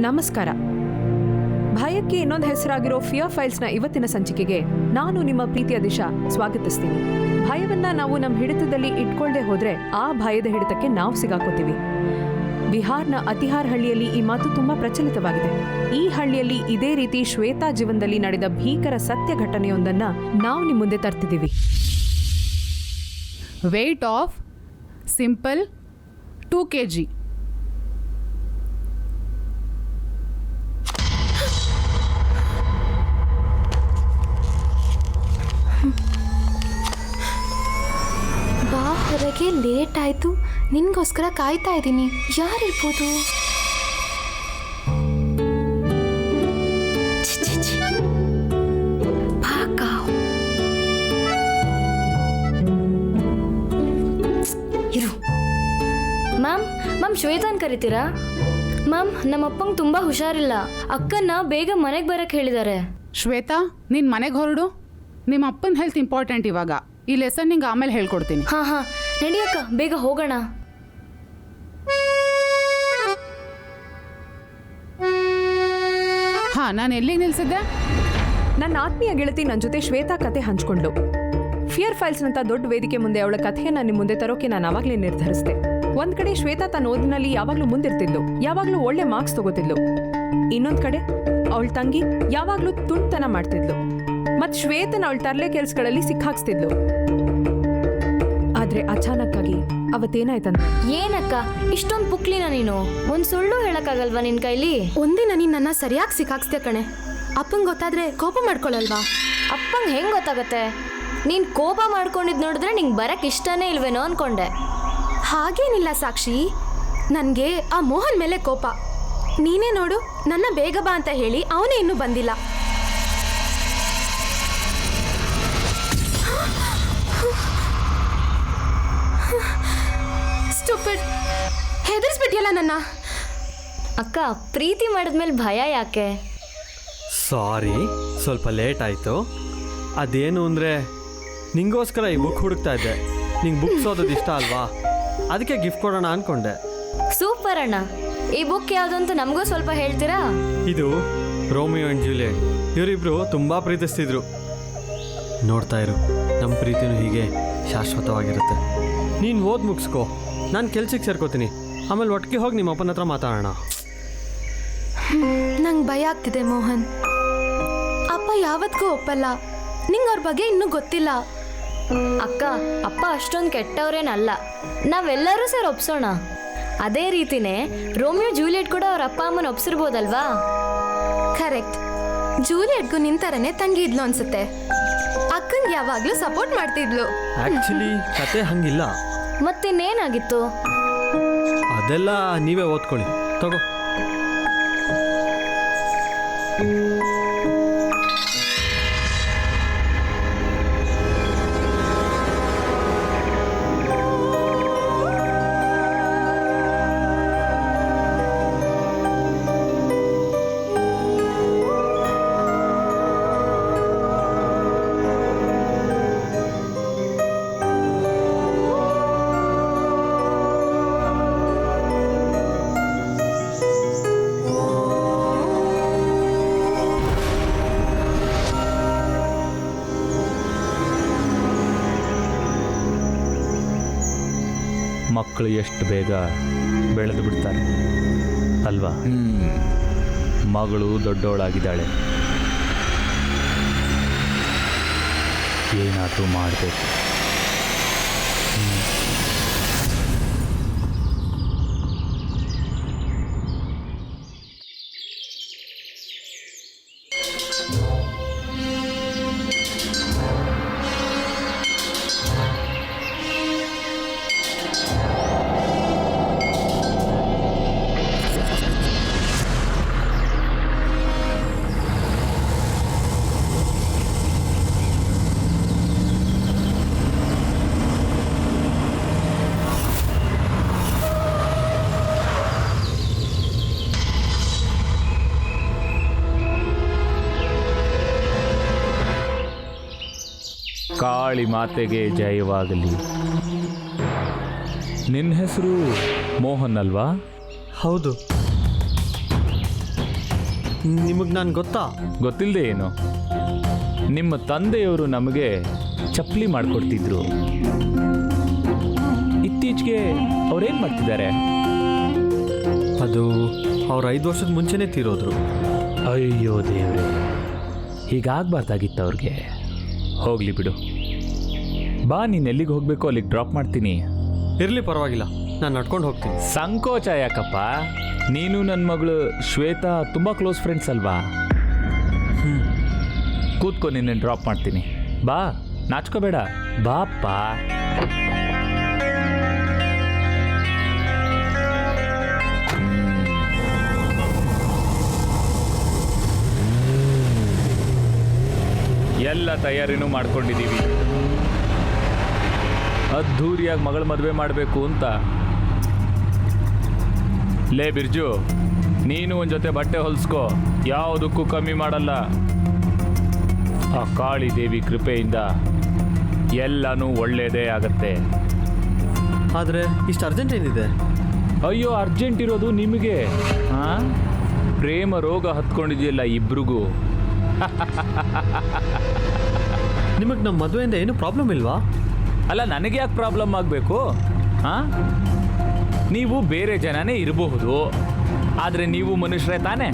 ನಮಸ್ಕಾರ. ಭಯಕ್ಕೆ ಇನ್ನೊಂದು ಹೆಸರಾಗಿರೋ ಫಿಯರ್ ಫೈಲ್ಸ್ನ ಇವತ್ತಿನ ಸಂಚಿಕೆಗೆ ನಾನು ನಿಮ್ಮ ಪ್ರೀತಿಯ ದಿಶಾ ಸ್ವಾಗತಿಸ್ತೀನಿ. ಭಯವನ್ನ ನಾವು ನಮ್ಮ ಹಿಡಿತದಲ್ಲಿ ಇಟ್ಕೊಳ್ದೆ ಹೋದ್ರೆ ಆ ಭಯದ ಹಿಡಿತಕ್ಕೆ ನಾವು ಸಿಗಾಕೋತೀವಿ. ಬಿಹಾರ್ನ ಅತಿಹಾರ್ ಹಳ್ಳಿಯಲ್ಲಿ ಈ ಮಾತು ತುಂಬಾ ಪ್ರಚಲಿತವಾಗಿದೆ. ಈ ಹಳ್ಳಿಯಲ್ಲಿ ಇದೇ ರೀತಿ ಶ್ವೇತಾ ಜೀವನದಲ್ಲಿ ನಡೆದ ಭೀಕರ ಸತ್ಯ ಘಟನೆಯೊಂದನ್ನ ನಾವು ನಿಮ್ಮ ಮುಂದೆ ತರ್ತಿದ್ದೀವಿ. Weight of simple 2 kg. ಬಾ ಹೊರಗೆ, ಲೇಟ್ ಆಯ್ತು, ನಿನ್ಗೋಸ್ಕರ ಕಾಯ್ತಾ ಇದ್ದೀನಿ. ಯಾರಿರ್ಬೋದು? ಮ್ಯಾಮ್ ಶ್ವೇತಾನ್ ಕರಿತೀರಾ? ಮ್ಯಾಮ್ ನಮ್ಮಪ್ಪಂಗೆ ತುಂಬ ಹುಷಾರಿಲ್ಲ. ಅಕ್ಕನ್ನ ಬೇಗ ಮನೆಗೆ ಬರಕ್ಕೆ ಹೇಳಿದ್ದಾರೆ. ಶ್ವೇತಾ, ನೀನು ಮನೆಗೆ ಹೊರಡು. ನಿಮ್ಮ ಅಪ್ಪನ ಹೆಲ್ತ್ ಇಂಪಾರ್ಟೆಂಟ್ ಇವಾಗ. ಈ ಲೆಸನ್ ನಿಂಗೆ ಆಮೇಲೆ ಹೇಳ್ಕೊಡ್ತೀನಿ. ಹಾಂ ನಡಿ ಅಕ್ಕ, ಬೇಗ ಹೋಗೋಣ. ನಾನು ಎಲ್ಲಿಗೆ ನಿಲ್ಸಿದ್ದೆ? ನನ್ನ ಆತ್ಮೀಯ ಗೆಳತಿ ನನ್ನ ಜೊತೆ ಶ್ವೇತಾ ಕತೆ ಹಂಚ್ಕೊಂಡ್ಲು. ಫಿಯರ್ ಫೈಲ್ಸ್ ನಂತ ದೊಡ್ಡ ವೇದಿಕೆ ಮುಂದೆ ಅವಳ ಕಥೆಯನ್ನ ನಿಮ್ಮ ಮುಂದೆ ತರೋಕೆ ನಾನು ಆವಾಗಲೇ ನಿರ್ಧರಿಸಿದೆ. ಒಂದ್ ಕಡೆ ಶ್ವೇತಾ ತನ್ನ ಓದಿನಲ್ಲಿ ಯಾವಾಗ್ಲೂ ಮುಂದಿರ್ತಿದ್ಲು, ಯಾವಾಗ್ಲೂ ಒಳ್ಳೆ ಮಾರ್ಕ್ಸ್ ತಗೋತಿದ್ಲು. ಇನ್ನೊಂದ್ ಕಡೆ ಅವಳ ತಂಗಿ ಯಾವಾಗ್ಲೂ ತುಂಟತನ ಮಾಡ್ತಿದ್ಲು. ಮತ್ ಶ್ವೇತನ ಅವಳ ತರಲೆ ಕೆಲ್ಸಗಳಲ್ಲಿ ಸಿಕ್ಕಾಕ್ಸ್ತಿದ್ಲು. ಆದ್ರೆ ಅಚಾನಕ್ ಆಗಿ ಅವತ್ತೇನಾಯ್ತಂತ. ಏನಕ್ಕ ಇಷ್ಟೊಂದು ಪುಕ್ಲಿನ ನೀನು? ಒಂದ್ ಸುಳ್ಳು ಹೇಳಕ್ಕಾಗಲ್ವಾ ನಿನ್ ಕೈಲಿ? ಒಂದಿನ ನೀನ್ ನನ್ನ ಸರಿಯಾಗಿ ಸಿಕ್ಕಾಕ್ಸ್ದೆ ಕಣೆ. ಅಪ್ಪಂಗೆ ಗೊತ್ತಾದ್ರೆ ಕೋಪ ಮಾಡ್ಕೊಳಲ್ವಾ? ಅಪ್ಪಂಗೆ ಹೆಂಗ್ ಗೊತ್ತಾಗತ್ತೆ? ನೀನ್ ಕೋಪ ಮಾಡ್ಕೊಂಡಿದ್ ನೋಡಿದ್ರೆ ನಿಂಗೆ ಬರಕ್ ಇಷ್ಟನೇ ಇಲ್ವೇನೋ ಅನ್ಕೊಂಡೆ. ಹಾಗೇನಿಲ್ಲ ಸಾಕ್ಷಿ, ನನಗೆ ಆ ಮೋಹನ್ ಮೇಲೆ ಕೋಪ. ನೀನೇ ನೋಡು, ನನ್ನ ಬೇಗ ಬಾ ಅಂತ ಹೇಳಿ ಅವನೇ ಇನ್ನೂ ಬಂದಿಲ್ಲ. ಸ್ಟುಪಿಡ್, ಹೆದರ್ಸ್ಬಿಟ್ಟಿಯಲ್ಲ ನನ್ನ. ಅಕ್ಕ, ಪ್ರೀತಿ ಮಾಡಿದ್ಮೇಲೆ ಭಯ ಯಾಕೆ? ಸಾರಿ, ಸ್ವಲ್ಪ ಲೇಟ್ ಆಯಿತು. ಅದೇನು ಅಂದರೆ ನಿಂಗೋಸ್ಕರ ಈ ಬುಕ್ ಹುಡುಕ್ತಾ ಇದ್ದೆ. ನಿಂಗೆ ಬುಕ್ಸ್ ಓದೋದು ಇಷ್ಟ ಅಲ್ವಾ, ಅದಕ್ಕೆ ಗಿಫ್ಟ್ ಕೊಡೋಣ ಅಂದ್ಕೊಂಡೆ. ಸೂಪರ್ ಅಣ್ಣ. ಈ ಬುಕ್ ಯಾವುದು ಅಂತ ನಮಗೂ ಸ್ವಲ್ಪ ಹೇಳ್ತೀರಾ? ಇದು ರೋಮಿಯೋ ಆ್ಯಂಡ್ ಜೂಲಿಯಟ್. ಇವರಿಬ್ಬರು ತುಂಬ ಪ್ರೀತಿಸ್ತಿದ್ರು. ನೋಡ್ತಾ ಇರು, ನಮ್ಮ ಪ್ರೀತಿನೂ ಹೀಗೆ ಶಾಶ್ವತವಾಗಿರುತ್ತೆ. ನೀನು ಓದಿ ಮುಗಿಸ್ಕೋ, ನಾನು ಕೆಲ್ಸಕ್ಕೆ ಸೇರ್ಕೋತೀನಿ. ಆಮೇಲೆ ಒಟ್ಟಿಗೆ ಹೋಗಿ ನಿಮ್ಮ ಅಪ್ಪನ ಹತ್ರ ಮಾತಾಡೋಣ. ನಂಗೆ ಭಯ ಆಗ್ತಿದೆ ಮೋಹನ್. ಅಪ್ಪ ಯಾವತ್ತಿಗೂ ಒಪ್ಪಲ್ಲ. ನಿಂಗೆ ಅವ್ರ ಬಗ್ಗೆ ಇನ್ನೂ ಗೊತ್ತಿಲ್ಲ. ಅಕ್ಕ, ಅಪ್ಪ ಅಷ್ಟೊಂದು ಕೆಟ್ಟವ್ರೇನಲ್ಲ. ನಾವೆಲ್ಲರೂ ಸೇರಿ ಒಪ್ಸೋಣ. ಅದೇ ರೀತಿನೇ ರೋಮಿಯೋ ಜೂಲಿಯಟ್ ಕೂಡ ಅವ್ರ ಅಪ್ಪ ಅಮ್ಮನ ಒಪ್ಸಿರ್ಬೋದಲ್ವಾ? ಕರೆಕ್ಟ್. ಜೂಲಿಯಟ್ಗೂ ನಿಂತರನೇ ತಂಗಿ ಇದ್ಲು ಅನ್ಸುತ್ತೆ. ಅಕ್ಕಂಗೆ ಯಾವಾಗ್ಲೂ ಸಪೋರ್ಟ್ ಮಾಡ್ತಿದ್ಲು. ಆ್ಯಕ್ಚುಲಿ ಕತೆ ಹಂಗಿಲ್ಲ. ಮತ್ತಿನ್ನೇನಾಗಿತ್ತು? ಅದೆಲ್ಲ ನೀವೇ ಓದ್ಕೊಳ್ಳಿ, ತಗೋ. ಮಕ್ಕಳು ಎಷ್ಟು ಬೇಗ ಬೆಳೆದು ಬಿಡ್ತಾರೆ ಅಲ್ವಾ? ಮಗಳು ದೊಡ್ಡವಳಾಗಿದ್ದಾಳೆ, ಏನಾದರೂ ಮಾಡಬೇಕು. ಕಾಳಿ ಮಾತೆಗೆ ಜಯವಾಗಲಿ. ನಿನ್ನ ಹೆಸರು ಮೋಹನ್ ಅಲ್ವಾ? ಹೌದು. ನಿಮಗೆ ನಾನು ಗೊತ್ತಾ? ಗೊತ್ತಿಲ್ಲದೆ ಏನು? ನಿಮ್ಮ ತಂದೆಯವರು ನಮಗೆ ಚಪ್ಪಲಿ ಮಾಡಿಕೊಡ್ತಿದ್ರು. ಇತ್ತೀಚೆಗೆ ಅವ್ರೇನು ಮಾಡ್ತಿದ್ದಾರೆ? ಅದು ಅವ್ರು 5 ವರ್ಷದ ಮುಂಚೆನೇ ತೀರೋದ್ರು. ಅಯ್ಯೋ ದೇವ್ರೆ, ಹೀಗಾಗಬಾರ್ದಾಗಿತ್ತು ಅವ್ರಿಗೆ. ಹೋಗಲಿ ಬಿಡು, ಬಾ, ನೀನು ಎಲ್ಲಿಗೆ ಹೋಗಬೇಕು ಅಲ್ಲಿಗೆ ಡ್ರಾಪ್ ಮಾಡ್ತೀನಿ. ಇರಲಿ, ಪರವಾಗಿಲ್ಲ, ನಾನು ನಡ್ಕೊಂಡು ಹೋಗ್ತೀನಿ. ಸಂಕೋಚ ಯಾಕಪ್ಪ? ನೀನು ನನ್ನ ಮಗಳು ಶ್ವೇತಾ ತುಂಬ ಕ್ಲೋಸ್ ಫ್ರೆಂಡ್ಸ್ ಅಲ್ವಾ? ಕೂತ್ಕೊ, ನಿನ್ನ ಡ್ರಾಪ್ ಮಾಡ್ತೀನಿ. ಬಾ, ನಾಚ್ಕೋಬೇಡ, ಬಾಪ್ಪ. ಎಲ್ಲ ತಯಾರಿನೂ ಮಾಡ್ಕೊಂಡಿದ್ದೀವಿ. ಅದ್ಧೂರಿಯಾಗಿ ಮಗಳ ಮದುವೆ ಮಾಡಬೇಕು ಅಂತ. ಲೇ ಬಿರ್ಜು, ನೀನು ಒಂದು ಜೊತೆ ಬಟ್ಟೆ ಹೊಲಿಸ್ಕೋ, ಯಾವುದಕ್ಕೂ ಕಮ್ಮಿ ಮಾಡಲ್ಲ. ಆ ಕಾಳಿ ದೇವಿ ಕೃಪೆಯಿಂದ ಎಲ್ಲನೂ ಒಳ್ಳೆಯದೇ ಆಗತ್ತೆ. ಆದರೆ ಇಷ್ಟು ಅರ್ಜೆಂಟ್ ಏನಿದೆ? ಅಯ್ಯೋ, ಅರ್ಜೆಂಟ್ ಇರೋದು ನಿಮಗೆ. ಹಾಂ, ಪ್ರೇಮ ರೋಗ ಹತ್ಕೊಂಡಿದೆಯಲ್ಲ ಇಬ್ರಿಗೂ. ನಿಮಗೆ ನಮ್ಮ ಮದುವೆಯಿಂದ ಏನು ಪ್ರಾಬ್ಲಮ್ ಇಲ್ವಾ? ಅಲ್ಲ, ನನಗೆ ಯಾಕೆ ಪ್ರಾಬ್ಲಮ್ ಆಗಬೇಕು? ಹಾಂ, ನೀವು ಬೇರೆ ಜನನೇ ಇರಬಹುದು, ಆದರೆ ನೀವು ಮನುಷ್ಯರೇ ತಾನೇ.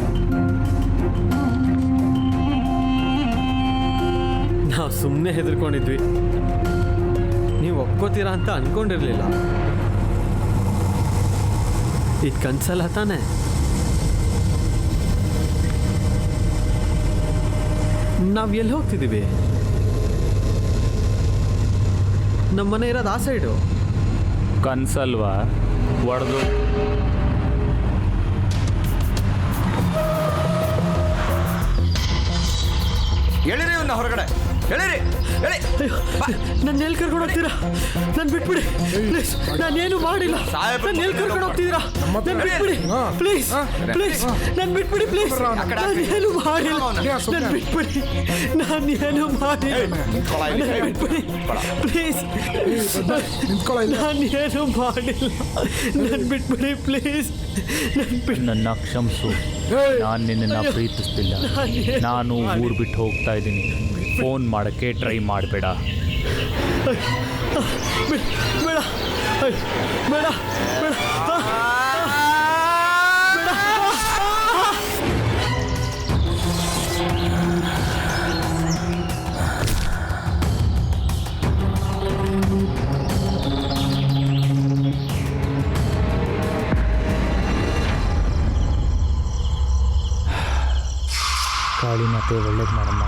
ನಾವು ಸುಮ್ಮನೆ ಹೆದರ್ಕೊಂಡಿದ್ವಿ, ನೀವು ಒಪ್ಕೋತೀರಾ ಅಂತ ಅಂದ್ಕೊಂಡಿರಲಿಲ್ಲ. ಇದು ಕನ್ಸಲ್ಲ ತಾನೆ? ನಾವು ಎಲ್ಲಿ ಹೋಗ್ತಿದ್ದೀವಿ? ನಮ್ಮ ಮನೆ ಇರೋದು ಆ ಸೈಡು. ಕನ್ಸಲ್ವಾ? ಒಡೆದು ಹೇಳಿರಿ ಇವನ್ನ ಹೊರಗಡೆ, ಹೇಳಿರಿ, ಹೇಳಿ. ನನ್ನ ಎಲ್ಲಿ ಕರ್ಕೊಂಡು ಹೋಗ್ತೀರಾ? ನಾನು ಬಿಟ್ಬಿಡಿ ಪ್ಲೀಸ್, ನಾನೇನು ಮಾಡಿಲ್ಲ. ನನ್ನ ಎಲ್ಲಿ ಕರ್ಕೊಂಡು ಹೋಗ್ತಿದ್ದೀರಾ? ನನ್ನ ಬಿಟ್ಬಿಡಿ ಪ್ಲೀಸ್, ಪ್ಲೀಸ್, ನನ್ನ ಬಿಟ್ಬಿಡಿ ಪ್ಲೀಸ್. ನಾನೇನು ಮಾಡಿಲ್ಲ, ನನ್ನ ಬಿಟ್ಬಿಡಿ, ನಾನೇನು ಮಾಡಿಲ್ಲ, ನನ್ನ ಬಿಟ್ಬಿಡಿ ಪ್ಲೀಸ್, ನಾನೇನು ಮಾಡಿಲ್ಲ, ನನ್ನ ಬಿಟ್ಬಿಡಿ ಪ್ಲೀಸ್, ನನ್ನ ಕ್ಷಮಿಸು. ನಾನು ನಿನ್ನನ್ನು ಪ್ರೀತಿಸ್ತಿಲ್ಲ. ನಾನು ಊರು ಬಿಟ್ಟು ಹೋಗ್ತಾ ಇದ್ದೀನಿ. ಫೋನ್ ಮಾಡೋಕ್ಕೆ ಟ್ರೈ ಮಾಡಬೇಡ. ಬೇಡ ಬೇಡ ಬೇಡ. ಕಾಳಿ ಮಾತೆ ಒಳ್ಳೇದು ಮಾಡಮ್ಮ.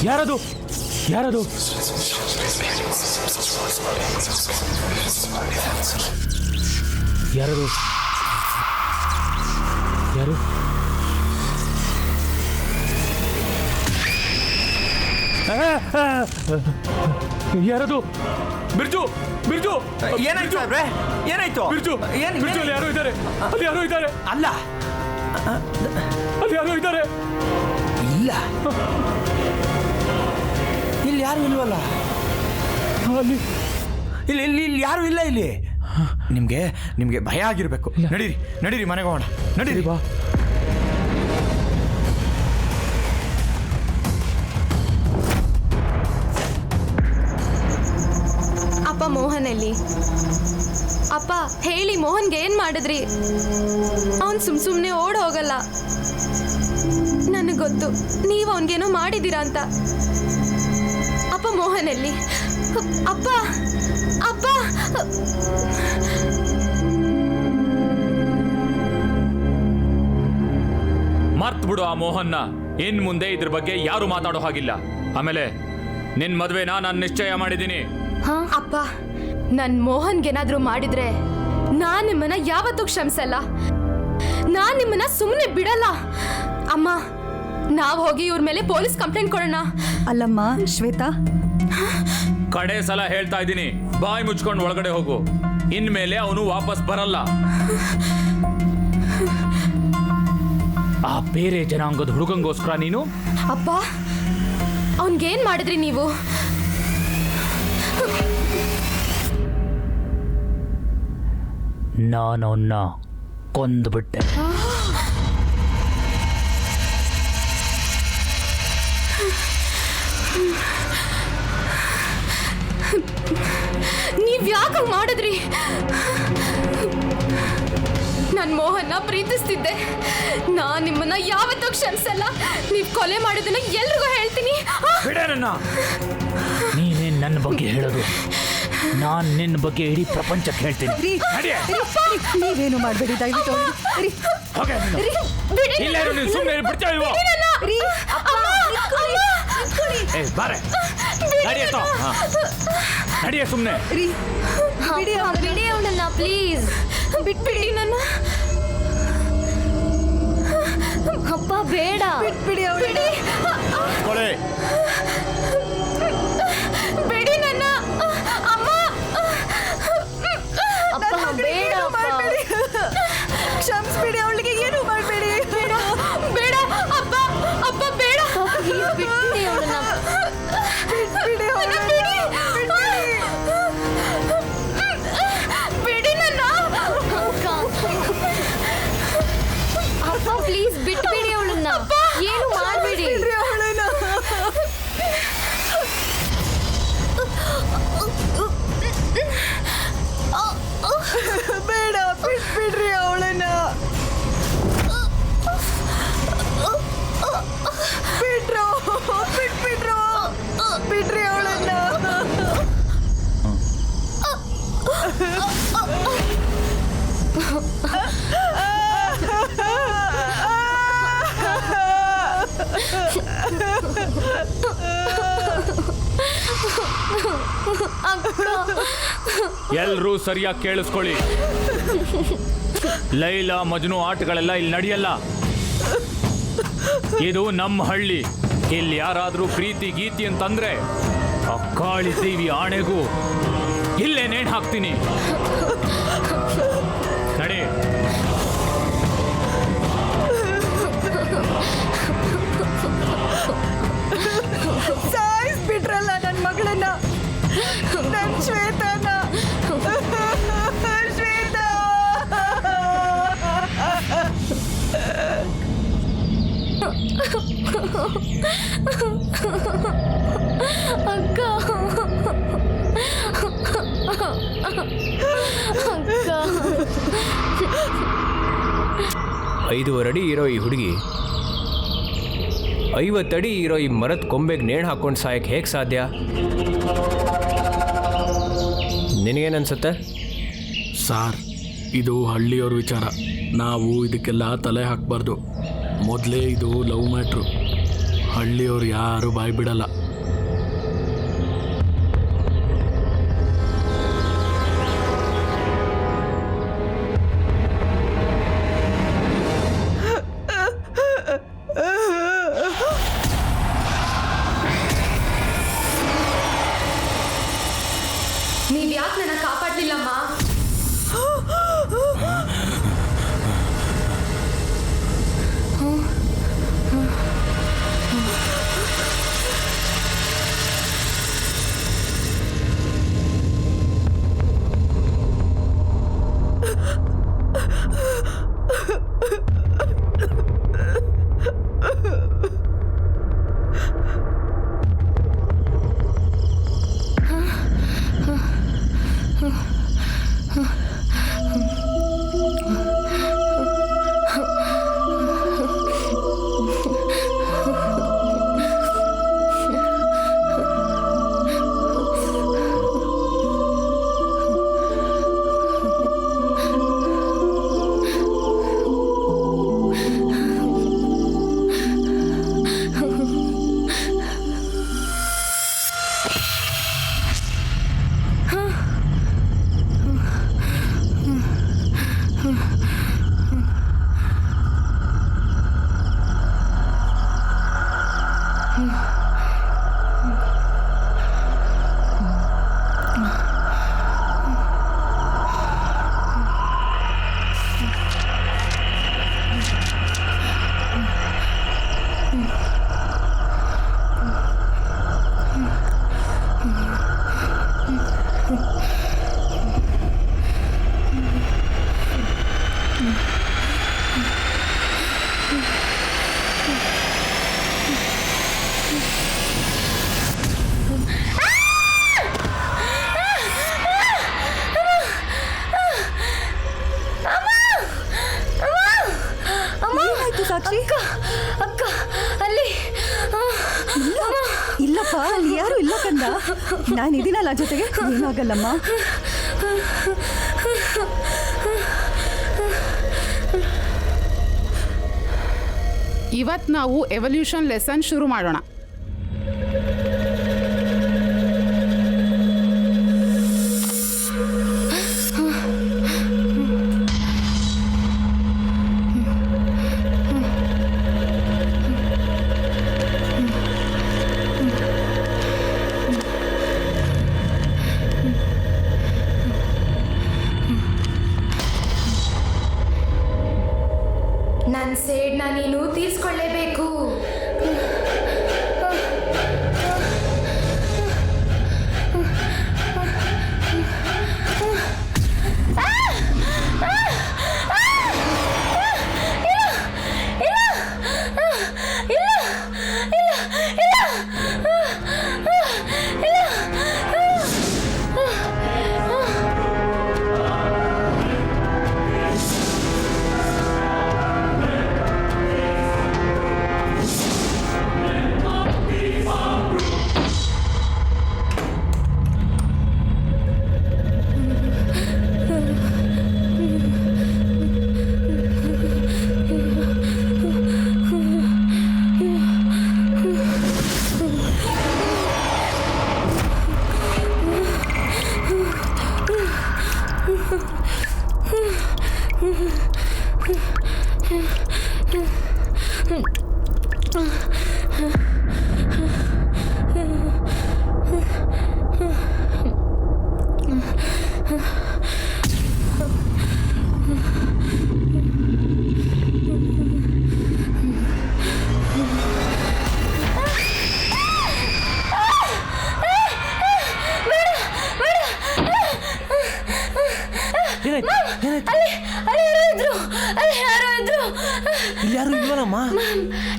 ಯಾರದು? ಯಾರದು? ಯಾರದು? ಯಾರು? ಯಾರದು? ಬಿರ್ಜು, ಬಿರ್ಜು, ಏನಾಯ್ತು ಸಾಹೇಬ್ರೆ? ಏನಾಯ್ತು? ಬಿರ್ಜು, ಏನ್ ಬಿರ್ಜು, ಅಲ್ಲಿ ಯಾರೋ ಇದ್ದಾರೆ, ಅಲ್ಲಿ ಯಾರೋ ಇದ್ದಾರೆ. ಅಲ್ಲ, ಅಲ್ಲಿ ಯಾರೋ ಇದ್ದಾರೆ. ಇಲ್ಲ, ಇಲ್ಲಿ ಯಾರು ಇಲ್ವಲ್ಲ. ಅಲ್ಲಿ ಇಲ್ಲಿ ಇಲ್ಲಿ ಇಲ್ಲಿ ಯಾರು ಇಲ್ಲ. ಇಲ್ಲಿ ನಿಮ್ಗೆ ನಿಮ್ಗೆ ಭಯ ಆಗಿರ್ಬೇಕು. ನಡೀರಿ, ನಡೀರಿ, ಮನೆಗೆ ಹೋಗೋಣ, ನಡೀರಿ. ಬಾ. ಅಪ್ಪ ಮೋಹನ್ ಎಲ್ಲಿ? ಅಪ್ಪ ಹೇಳಿ, ಮೋಹನ್ಗೆ ಏನ್ ಮಾಡಿದ್ರಿ? ಅವನ್ ಸುಮ್ನೆ ಓಡ್ ಹೋಗಲ್ಲ. ನನಗೆ ಗೊತ್ತು ನೀವು ಅವನ್ಗೇನೋ ಮಾಡಿದ್ದೀರಾ ಅಂತ. ಅಪ್ಪ ಮೋಹನ್ ಎಲ್ಲಿ? ಅಪ್ಪ, ಅಪ್ಪ. ಮರ್ತ್ ಬಿಡು ಆ ಮೋಹನ್ನ. ಇನ್ ಮುಂದೆ ಇದ್ರ ಬಗ್ಗೆ ಯಾರು ಮಾತಾಡೋ ಹಾಗಿಲ್ಲ. ಆಮೇಲೆ ನಿನ್ ಮದ್ವೆನ ನಾನು ನಿಶ್ಚಯ ಮಾಡಿದ್ದೀನಿ. ಅಪ್ಪ, ನನ್ ಮೋಹನ್ಗೇನಾದ್ರೂ ಮಾಡಿದ್ರೆ ನಾನ್ ನಿಮ್ಮನ್ನ ಯಾವತ್ತೂ ಕ್ಷಮಿಸಲ್ಲ. ನಾನ್ ನಿಮ್ಮನ್ನ ಸುಮ್ಮನೆ ಬಿಡಲ್ಲ. ಅಮ್ಮ, ನಾವ್ ಹೋಗಿ ಇವ್ರ ಮೇಲೆ ಪೊಲೀಸ್ ಕಂಪ್ಲೇಂಟ್ ಕೊಡೋಣ. ಅಲ್ಲಮ್ಮ ಶ್ವೇತಾ, ಕಡೆ ಸಲ ಹೇಳ್ತಾ ಇದ್ದೀನಿ, ಬಾಯಿ ಮುಚ್ಕೊಂಡು ಒಳಗಡೆ ಹೋಗು. ಇನ್ಮೇಲೆ ಅವನು ವಾಪಸ್ ಬರಲ್ಲ. ಆ ಬೇರೆ ಜನಾಂಗದ ಹುಡುಗಂಗೋಸ್ಕರ ನೀನು ಅಪ್ಪ, ಅವನ್ಗೇನ್ ಮಾಡಿದ್ರಿ ನೀವು? ನಾನು ಅವನ್ನ ಕೊಂದ್ಬಿಟ್ಟೆ. ನೀವ್ ಯಾಕೆ ಮಾಡಿದ್ರಿ? ನನ್ ಮೋಹನ್ನ ಪ್ರೀತಿಸ್ತಿದ್ದೆ. ನಾನ್ ನಿಮ್ಮನ್ನ ಯಾವತ್ತೂ ಕ್ಷಮಿಸಲ್ಲ. ನೀವ್ ಕೊಲೆ ಮಾಡಿದ್ದನ್ನ ಎಲ್ರಿಗೂ ಹೇಳ್ತೀನಿ. ನೀನೇ ನನ್ನ ಬಗ್ಗೆ ಹೇಳೋದು, ನಾನ್ ನಿನ್ನ ಬಗ್ಗೆ ಇಡೀ ಪ್ರಪಂಚಕ್ಕೆ ಹೇಳ್ತೀನಿ. ರೀ, ನೀವೇನು ಮಾಡಬೇಡಿ ದಯವಿಟ್ಟು. ರೀ, ಬಿಡಿ ಇಲ್ಲೇ ಇರು, ನೀನು ಸುಮ್ಮನೆ ಬಿಡ್ತಾ ಇಲ್ವೋ? ರೀ, ಅಪ್ಪ, ನಿಂತ್ಕೊಳ್ಳಿ, ನಿಂತ್ಕೊಳ್ಳಿ. ಏ ಬಾರೆ, ನಡಿಯತ್ತೋ, ನಡಿಯ ಸುಮ್ಮನೆ. ರೀ, ಬಿಡಿ ಅವ್ನ. ಬಿಡಿ ಅವನನ್ನ ಪ್ಲೀಸ್. ಬಿಟ್ಬಿಡಿ ನನ್ನ. ಅಪ್ಪ ಬೇಡ. ಬಿಡಿ ಅವಳನ್ನ. ಬಿಡಿ ನನ್ನ. ಅಮ್ಮ, ಅಪ್ಪ ಬೇಡ ಅಪ್ಪ. ಕ್ಷಮಿಸ್ಬಿಡಿ, ಅವಳಿಗೆ ಏನು ಮಾಡಬೇಡಿ. ಬೇಡ ಬೇಡ ಅಪ್ಪ, ಅಪ್ಪ ಬೇಡ. ಪ್ಲೀಸ್ ಬಿಟ್ಬಿಡಿ ಅವಳನ್ನ. ಬಿಡಿ ಅವಳನ್ನ. ಬಿಡಿ ನನ್ನ. ಅಪ್ಪ ಪ್ಲೀಸ್ ಬಿಟ್ಬಿಡಿ ಅವಳನ್ನ. ಏನು ಮಾಡಬೇಡಿ. ಬಿಡಿ ಅವಳನ್ನ. ಬೇಡ, ಬಿಟ್ಬಿಡ್ರಿ ಅವಳನ್ನ. ಬಿಟ್ರು, ಬಿಟ್ಬಿಟ್ರು, ಬಿಡ್ರಿ ಅವಳನ್ನ. ಎಲ್ರೂ ಸರಿಯಾಗಿ ಕೇಳಿಸ್ಕೊಳ್ಳಿ. ಲೈಲಾ ಮಜ್ನು ಆಟಗಳೆಲ್ಲ ಇಲ್ಲಿ ನಡೆಯಲ್ಲ. ಇದು ನಮ್ಮ ಹಳ್ಳಿ. ಇಲ್ಲಿ ಯಾರಾದ್ರೂ ಪ್ರೀತಿ ಗೀತಿ ಅಂತಂದ್ರೆ ಆ ಕಾಳಿ ದೇವಿ ಆಣೆಗೂ ಇಲ್ಲೇ ನೇಣು ಹಾಕ್ತೀನಿ. ನಡಿ. ಸಾಯಿಸ್ಬಿಟ್ರಲ್ಲ ನನ್ನ ಮಗಳನ್ನ, ನನ್ನ ಶ್ವೇತಾನ. ಶ್ವೇತಾ, ಅಕ್ಕ, 5 ಅಡಿ ಇರೋ ಈ ಹುಡುಗಿ 50 ಅಡಿ ಇರೋ ಈ ಮರದ ಕೊಂಬೆಗೆ ನೇಣು ಹಾಕೊಂಡು ಸಾಯಕ್ಕೆ ಹೇಗೆ ಸಾಧ್ಯ? ನಿನಗೇನನ್ಸುತ್ತೆ? ಸಾರ್, ಇದು ಹಳ್ಳಿಯವ್ರ ವಿಚಾರ. ನಾವು ಇದಕ್ಕೆಲ್ಲ ತಲೆ ಹಾಕಬಾರ್ದು. ಮೊದಲೇ ಇದು ಲವ್ ಮ್ಯಾಟ್ರು. ಹಳ್ಳಿಯವ್ರು ಯಾರು ಬಾಯಿ ಬಿಡಲ್ಲ. ನೀವ್ ಯಾಕೆ ನನ್ನ ಕಾಪಾಡ್ಲಿಲ್ಲಮ್ಮ? ಏನಾಯ್ತು ಸಾಕ್ಷಿ? ಅಕ್ಕ ಅಲ್ಲಿ ಇಲ್ಲಪ್ಪ, ಅಲ್ಲಿ ಯಾರು ಇಲ್ಲ ಕಂದ. ನಾನು ಇದೀನಲ್ಲ ಜೊತೆಗೆ, ಏನಾಗಲ್ಲಮ್ಮ. ಇವತ್ತು ನಾವು ಎವಲ್ಯೂಷನ್ ಲೆಸನ್ ಶುರು ಮಾಡೋಣ. ನನ್ನ ಸೇಡ್ನ ನೀನು ತೀರ್ಸ್ಕೊಳ್ಳೇಬೇಕು.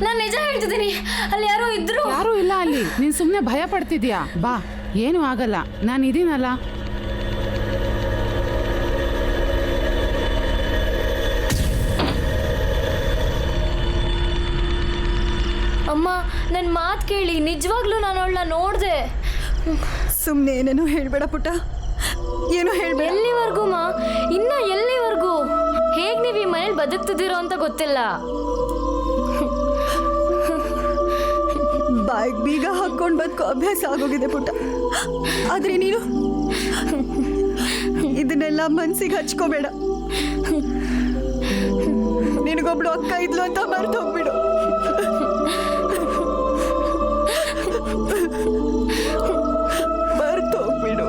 ನಾನು ನಿಜ ಹೇಳ್ತಿದ್ದೀನಿ, ಅಲ್ಲಿ ಯಾರೋ ಇದ್ರು. ಯಾರೂ ಇಲ್ಲ ಅಲ್ಲಿ. ನೀನು ಸುಮ್ಮನೆ ಭಯ ಪಡ್ತಿದ್ಯಾ? ಬಾ, ಏನೂ ಆಗಲ್ಲ, ನಾನು ಇದೀನಲ್ಲ. ಅಮ್ಮ, ನನ್ನ ಮಾತು ಕೇಳಿ, ನಿಜವಾಗ್ಲೂ ನಾನು ಅವಳನ್ನ ನೋಡಿದೆ. ಸುಮ್ಮನೆ ಏನೇನೋ ಹೇಳ್ಬೇಡ ಪುಟ್ಟ, ಏನೋ ಹೇಳ್ಬೇಡ. ಎಲ್ಲಿವರೆಗೂ ಮಾ? ಇನ್ನ ಎಲ್ಲಿವರೆಗೂ? ಹೇಗ್ ನೀವು ಈ ಮನೇಲಿ ಬದುಕ್ತಿದ್ದೀರೋ ಅಂತ ಗೊತ್ತಿಲ್ಲ. ಬಾಯಿಗೆ ಬೀಗ ಹಾಕೊಂಡು ಬದುಕೋ ಅಭ್ಯಾಸ ಆಗೋಗಿದೆ ಪುಟ್ಟ. ಆದ್ರೆ ನೀನು ಇದನ್ನೆಲ್ಲ ಮನ್ಸಿಗೆ ಹಚ್ಕೋಬೇಡ. ನಿನಗೊಬ್ಳು ಅಕ್ಕ ಇದ್ಲು ಅಂತ ಮರ್ತು ಹೋಗ್ಬಿಡು. ಮರ್ತು ಹೋಗ್ಬಿಡು.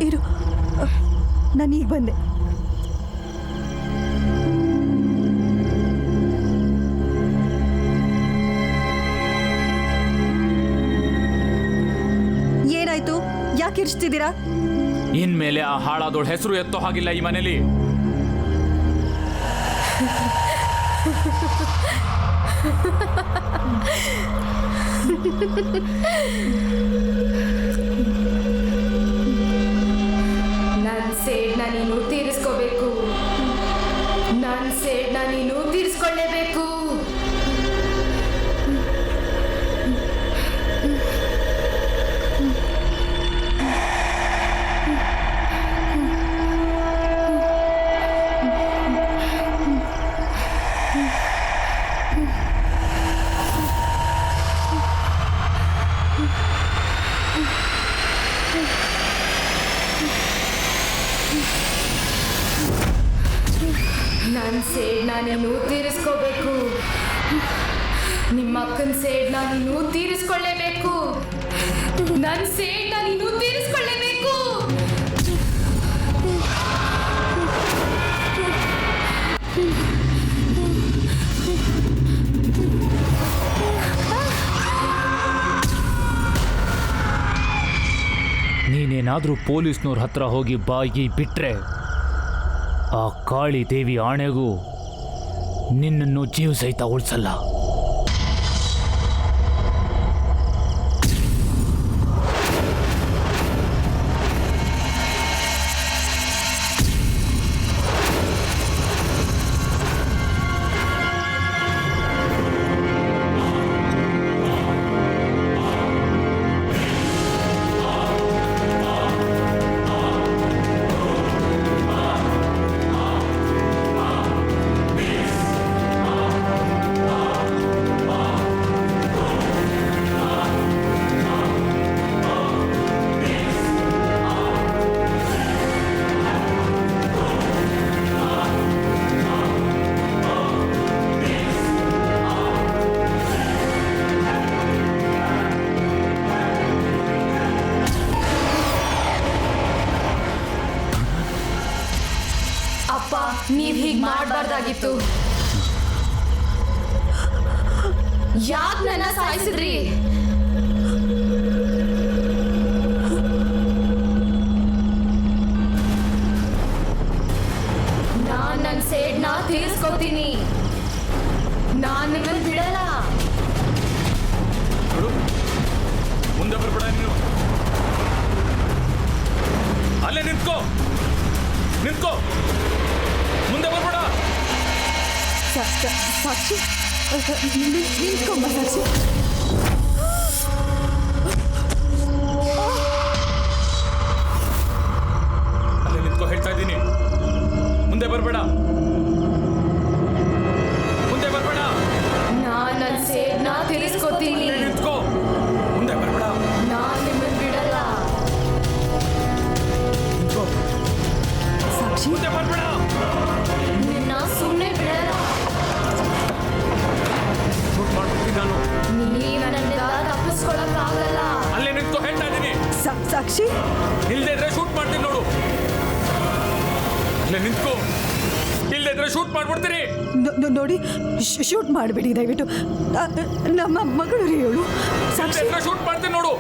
ಇರು, ನಾನೀಗ ಬಂದೆ. ಏನಾಯ್ತು? ಯಾಕೆ ಇರ್ಸ್ತಿದ್ದೀರಾ? ಇನ್ಮೇಲೆ ಆ ಹಾಳಾದೋಳ ಹೆಸರು ಎತ್ತೋ ಹಾಗಿಲ್ಲ ಈ ಮನೇಲಿ. ನನ್ನ ಸೇಡ್ನ ನೀನು ತೀರಿಸ್ಕೋಬೇಕು. ನನ್ನ ಸೇಡ್ನ ನೀನು ತೀರಿಸ್ಕೊಳ್ಳೇಬೇಕು. ನನ್ನ ಸೇಡ್ನ ನೀನು ತೀರಿಸ್ಕೋಬೇಕು. ನಿಮ್ಮ ಅಕ್ಕನ ಸೇಡ್ನ ನೀನು ತೀರಿಸ್ಕೊಳ್ಳೇಬೇಕು. ನನ್ನ ಸೇಡ್ನ ನೀನು ತೀರಿಸ್ಕೊಳ್ಳೇಬೇಕು. ನೀನೇನಾದರೂ ಪೊಲೀಸ್ನವ್ರ ಹತ್ರ ಹೋಗಿ ಬಾಯಿ ಬಿಟ್ರೆ ಆ ಕಾಳಿ ದೇವಿ ಆಣೆಗೂ ನಿನ್ನನ್ನು ಜೀವ ಸಹಿತ ಉಳಿಸಲ್ಲ. ಅಪ್ಪ, ನೀವ್ ಹೀಗ್ ಮಾಡಬಾರ್ದಾಗಿತ್ತು. ಯಾಕ್ ನನ್ನ ಸಾಯಿಸಿದ್ರಿ? ನಾನ್ ನನ್ ಸೇಡ್ನ ತೀರಿಸ್ಕೊತೀನಿ. ನಾನ್ ನಿಮ್ಮನ್ನ ಬಿಡಲ್ಲ. ಮುಂದೆ ಬರ್ಬೇಡ ನೀನು. ಅಲ್ಲೇ ನಿಂತ್ಕೋ, ಮುಂದೆ ಬರ್ಬೇಡ. ಸಾಕ್ಷಿ ನಿಂತ್ಕೊಂಬ ಸಾಕ್ಷಿ. ಅಲ್ಲೇ ನಿಂತ್ಕೋ ಹೇಳ್ತಾ ಇದ್ದೀನಿ. ಮುಂದೆ ಬರ್ಬೇಡ. ನಾನ್ ನನ್ ಸೇಡ್ನ ತೀರಿಸ್ಕೊತೀನಿ. ನಿಂತ್ಕೋ, ಮುಂದೆ ಬರ್ಬೇಡ. ನಾನ್ ನಿಮ್ಮನ್ನ ಬಿಡಲ್ಲ. ಸಾಕ್ಷಿ ಮುಂದೆ ಬರ್ಬೇಡ. ನಿನ್ನ ಸುಮ್ಮನೆ ಬಿಡಲ್ಲ. ಮಾಡ್ಬಿಡ್ತೀನಿ ನಾನು. ನೀವ್ ನನ್ನಿಂದ ತಪ್ಪಿಸ್ಕೊಳಕ್ಕಾಗಲ್ಲ. ಅಲ್ಲೇ ನಿಂತ್ಕೋ ಹೇಳ್ತಾ ಇದ್ದೀನಿ. ಸಾಕ್ಷಿ ಇಲ್ದೇ ಇದ್ರೆ ಶೂಟ್ ಮಾಡ್ತೀನಿ ನೋಡು. ಅಲ್ಲೇ ನಿಂತ್ಕೋ, ಇಲ್ದೇ ಇದ್ರೆ ಶೂಟ್ ಮಾಡ್ಬಿಡ್ತೀನಿ. ನೋಡಿ, ಶೂಟ್ ಮಾಡಬೇಡಿ ದಯವಿಟ್ಟು. ನಮ್ಮ ಮಗಳು ರೀ ಅವಳು. ಸಾಕ್ಷಿ ಶೂಟ್ ಮಾಡ್ತೀನಿ ನೋಡು.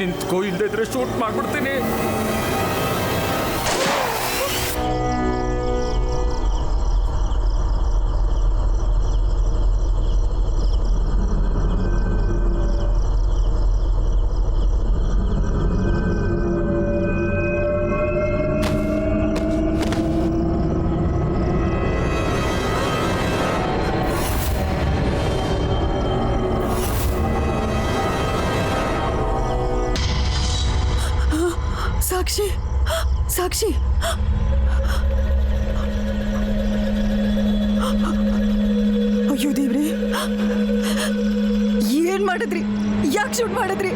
ನಿಂತ್ಕೋ, ಇಲ್ದೇ ಇದ್ರೆ ಶೂಟ್ ಮಾಡ್ಬಿಡ್ತೀನಿ. ಸಾಕ್ಷಿ ಅಯ್ಯೋ ದೇವ್ರೆ, ಏನ್ ಮಾಡಿದ್ರಿ? ಯಾಕೆ ಶೂಟ್ ಮಾಡಿದ್ರಿ?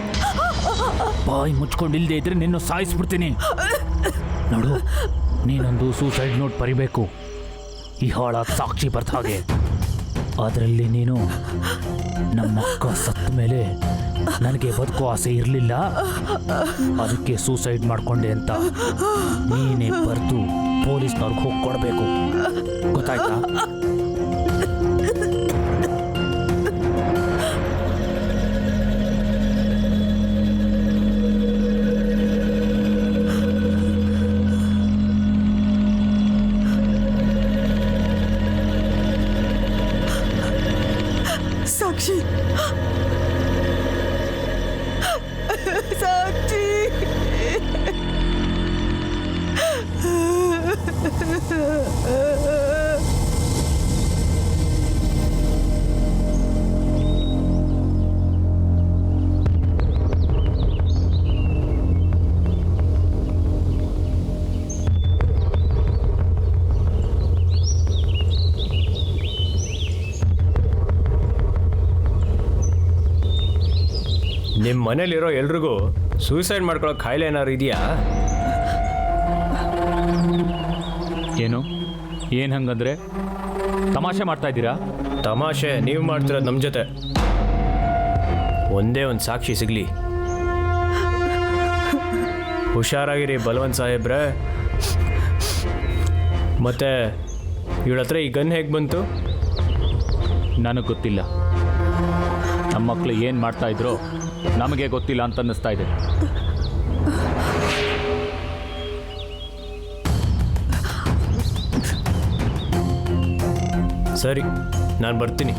ಬಾಯಿ ಮುಚ್ಕೊಂಡಿಲ್ದೇ ಇದ್ರೆ ನಿನ್ನ ಸಾಯಿಸ್ಬಿಡ್ತೀನಿ ನೋಡು. ನೀನೊಂದು ಸೂಸೈಡ್ ನೋಟ್ ಬರಿಬೇಕು, ಈ ಹಾಳ ಸಾಕ್ಷಿ ಬರ್ತ ಹಾಗೆ. ಅದರಲ್ಲಿ ನೀನು ನಮ್ಮ ಅಕ್ಕ ಸತ್ತ ಮೇಲೆ ನನಗೆ ಬದುಕೋ ಆಸೆ ಇರಲಿಲ್ಲ, ಅದಕ್ಕೆ ಸೂಸೈಡ್ ಮಾಡ್ಕೊಂಡೆ ಅಂತ ನೀನೇ ಬರೆದು ಪೊಲೀಸ್ನವ್ರಿಗೆ ಹೋಗಿ ಕೊಡಬೇಕು, ಗೊತ್ತಾಯ್ತಾ? ಸಾಕ್ಷಿ ಸಾಕ್ಷಿ ನಿಮ್ಮ ಮನೇಲಿರೋ ಎಲ್ರಿಗೂ ಸೂಸೈಡ್ ಮಾಡ್ಕೊಳ್ಳೋ ಕಾಯಿಲೆ ಏನಾದ್ರು ಇದೆಯಾ? ಏನು ಏನು ಹಂಗಂದ್ರೆ ತಮಾಷೆ ಮಾಡ್ತಾ ಇದ್ದೀರಾ? ತಮಾಷೆ ನೀವು ಮಾಡ್ತಿರೋದು ನಮ್ಮ ಜೊತೆ. ಒಂದೇ ಒಂದು ಸಾಕ್ಷಿ ಸಿಗಲಿ. ಹುಷಾರಾಗಿರಿ ಬಲವಂತ್ ಸಾಹೇಬ್ರೆ. ಮತ್ತೆ ಇವಳ ಹತ್ರ ಈ ಗನ್ ಹೇಗೆ ಬಂತು? ನನಗೆ ಗೊತ್ತಿಲ್ಲ. ನಮ್ಮ ಮಕ್ಕಳು ಏನು ಮಾಡ್ತಾ ಇದ್ರು ನಮಗೆ ಗೊತ್ತಿಲ್ಲ ಅಂತ ಅನ್ನಿಸ್ತಾ ಇದೆ. ಸರಿ, ನಾನು ಬರ್ತೀನಿ.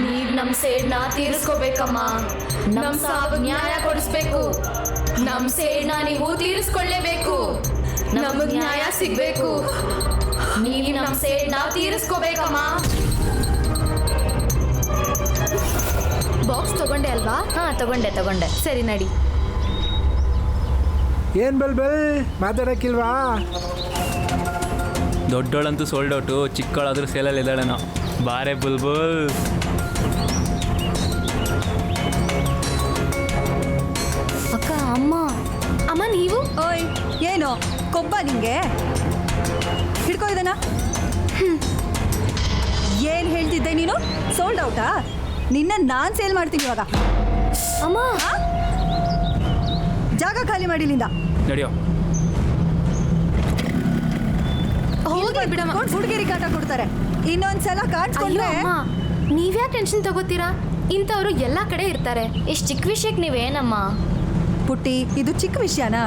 ನೀವ್ ನಮ್ ಸೇಡ್ನ ತೀರಿಸ್ಕೋಬೇಕಮ್ಮ. ನಮ್ ಸಾವು ನ್ಯಾಯ ಕೊಡಿಸ್ಬೇಕು. ನಮ್ ಸೇಡ್ನ ನೀವು ತೀರಿಸ್ಕೊಳ್ಳೇಬೇಕು. ನಮಗ್ ನ್ಯಾಯ ಸಿಗ್ಬೇಕು. ನೀವ್ ನಮ್ ಸೇಡ್ನ ತೀರಿಸ್ಕೋಬೇಕಮ್ಮ. ಬಾಕ್ಸ್ ತಗೊಂಡೆ ಅಲ್ವಾ? ಹಾಂ, ತಗೊಂಡೆ. ಸರಿ ನಡಿ. ಏನ್ ಬೆಲ್ ಮಾತಾಡಕ್ಕಿಲ್ವಾ? ದೊಡ್ಡೋಳಂತೂ ಸೋಲ್ಡ್ ಔಟು, ಚಿಕ್ಕವಳಾದ್ರೂ ಸೇಲಲ್ಲಿ ಇದ್ದಾಳೇನೋ. ಬಾರೆ ಬುಲ್ಬುಲ್. ಅಕ್ಕ, ಅಮ್ಮ ನೀವು? ಓಯ್, ಏನು ಕೊಬ್ಬ ನಿಂಗೆ? ಹಿಡ್ಕೋ ಇದನ್ನ. ಏನ್ ಹೇಳ್ತಿದ್ದೆ ನೀನು? ಸೋಲ್ಡ್ ಔಟಾ? ನಿನ್ನ ನಾನ್ ಸೇಲ್ ಮಾಡ್ತೀನಿ ಇವಾಗ. ಅಮ್ಮ, ಜಾಗ ಖಾಲಿ ಮಾಡಿಲಿಂದ ನಡೆಯೋ. ಹೋಗಿ ಬಿಡಮ್ಮ. ಹುಡುಗಿರಿ ಕಾಟ ಕೊಡ್ತಾರೆ. ಇನ್ನೊಂದ್ಸಲ ಕಾಣಿಸ್ಕೊಂಡ್ರೆ ನೀವ್ಯಾಕೆ ಟೆನ್ಷನ್ ತಗೋತೀರಾ? ಇಂಥವ್ರು ಎಲ್ಲಾ ಕಡೆ ಇರ್ತಾರೆ. ಇಷ್ಟು ಚಿಕ್ಕ ವಿಷಯಕ್ಕೆ ನೀವೇನಮ್ಮ? ಪುಟ್ಟಿ, ಇದು ಚಿಕ್ಕ ವಿಷಯನಾ?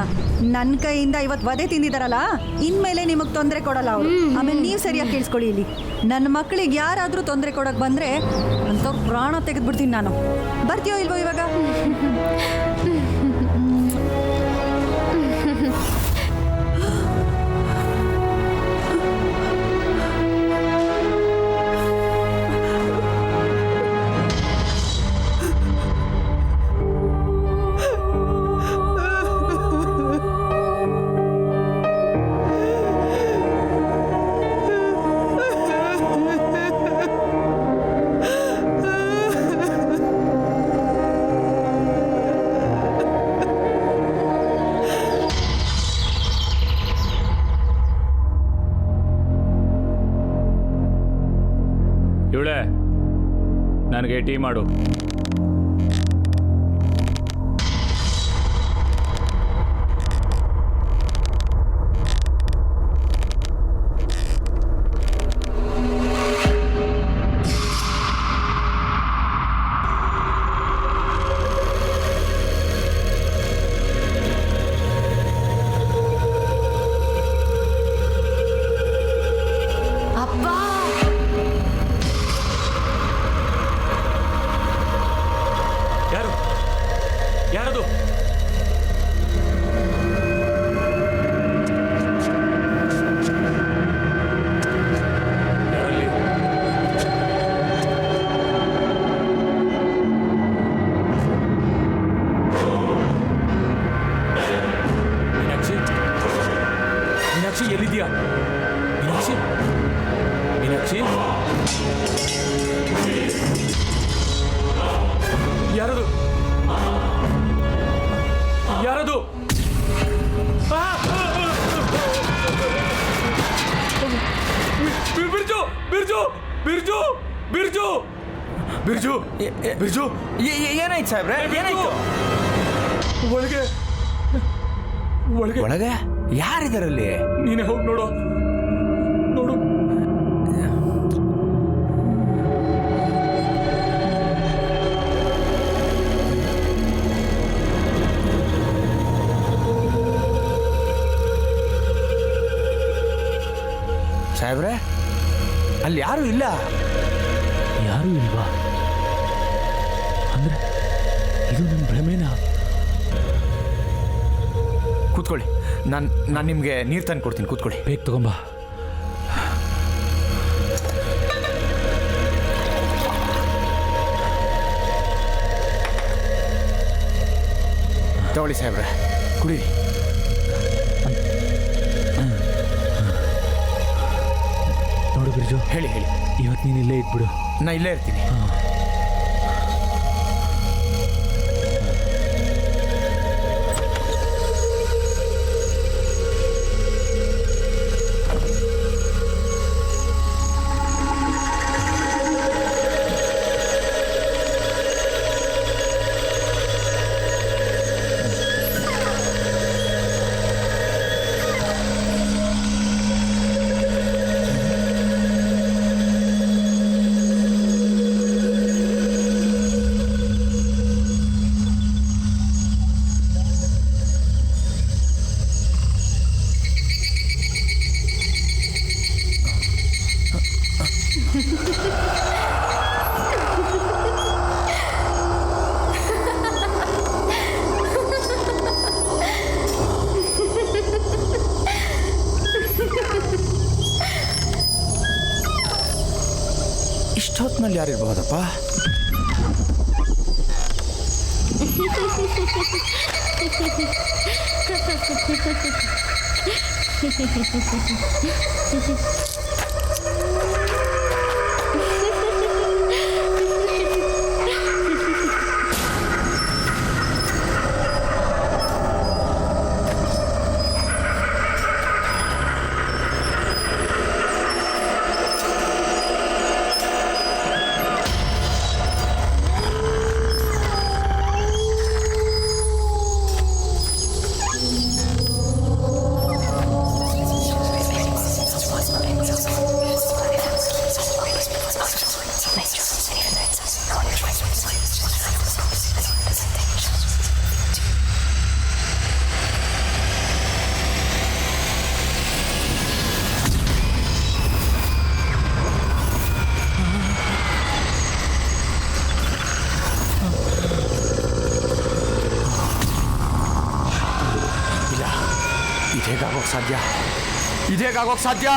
ನನ್ನ ಕೈಯಿಂದ ಇವತ್ತು ವಧೆ ತಿಂದಿದಾರಲ್ಲ, ಇನ್ಮೇಲೆ ನಿಮಗೆ ತೊಂದರೆ ಕೊಡಲ್ಲ ಅವರು. ಆಮೇಲೆ ನೀವು ಸರಿಯಾಗಿ ಕೇಳಿಸ್ಕೊಳ್ಳಿ. ಇಲ್ಲಿ ನನ್ನ ಮಕ್ಕಳಿಗೆ ಯಾರಾದರೂ ತೊಂದರೆ ಕೊಡಕ್ಕೆ ಬಂದರೆ ಅಂತ ಪ್ರಾಣ ತೆಗೆದ್ಬಿಡ್ತೀನಿ ನಾನು. ಬರ್ತೀಯೋ ಇಲ್ವೋ ಇವಾಗ? ಇವಳೆ ನನಗೆ ಟೀ ಮಾಡು. ಬಿರ್ಜು ಬಿರ್ಜು ಬಿರ್ಜು ಏನಾಯ್ತು ಸಾಹೇಬ್ರೆ ಏನಾಯ್ತು? ಒಳಗೆ ಒಳಗೆ ಒಳಗೆ ಯಾರಿದಾರಲ್ಲಿ? ನೀನೇ ಹೋಗಿ ನೋಡು ನೋಡು. ಸಾಹೇಬ್ರೆ ಅಲ್ಲಿ ಯಾರು ಇಲ್ಲ. ಯಾರೂ ಇಲ್ವಾ? ಅಂದ್ರೆ ಇದು ನನ್ನ ಭ್ರಮೆನಾ? ಕೂತ್ಕೊಳ್ಳಿ, ನಾನು ನಿಮಗೆ ನೀರು ತಂದು ಕೊಡ್ತೀನಿ, ಕೂತ್ಕೊಳ್ಳಿ. ಬೇಗ ತಗೊಂಬಾ. ತಗೊಳ್ಳಿ ಸಾಹೇಬ್ರೆ, ಕುಡೀರಿ. ನೋಡು ಬಿರ್ಜು, ಹೇಳಿ ಹೇಳಿ. ಇವತ್ತು ನೀನು ಇಲ್ಲೇ ಇದ್ಬಿಡು. ನಾ ಇಲ್ಲೇ ಇರ್ತೀನಿ. ಇಷ್ಟೊತ್ತಿನಲ್ಲಿ ಯಾರಿರ್ಬಹುದಪ್ಪ? ಇದೇಗಾಗೋಕ್ ಸಾಧ್ಯ? ಇದೇಗಾಗೋಕ್ ಸಾಧ್ಯ?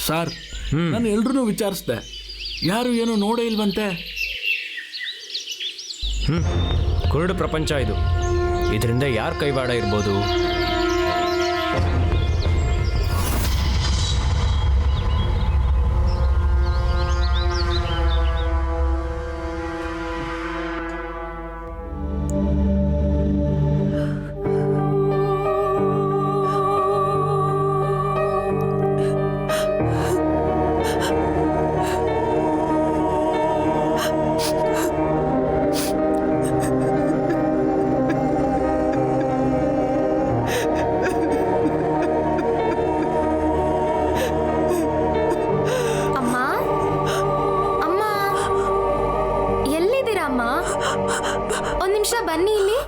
ಸರ್, ನಾನು ಎಲ್ರೂ ವಿಚಾರಿಸ್ದೆ, ಯಾರು ಏನು ನೋಡೇ ಇಲ್ವಂತೆ. ಕುರುಡು ಪ್ರಪಂಚ ಇದು. ಇದರಿಂದ ಯಾರು ಕೈವಾಡ ಇರ್ಬೋದು? ಒಂದ್ ನಿಮಿಷ ಬನ್ನಿ ಇಲ್ಲಿ.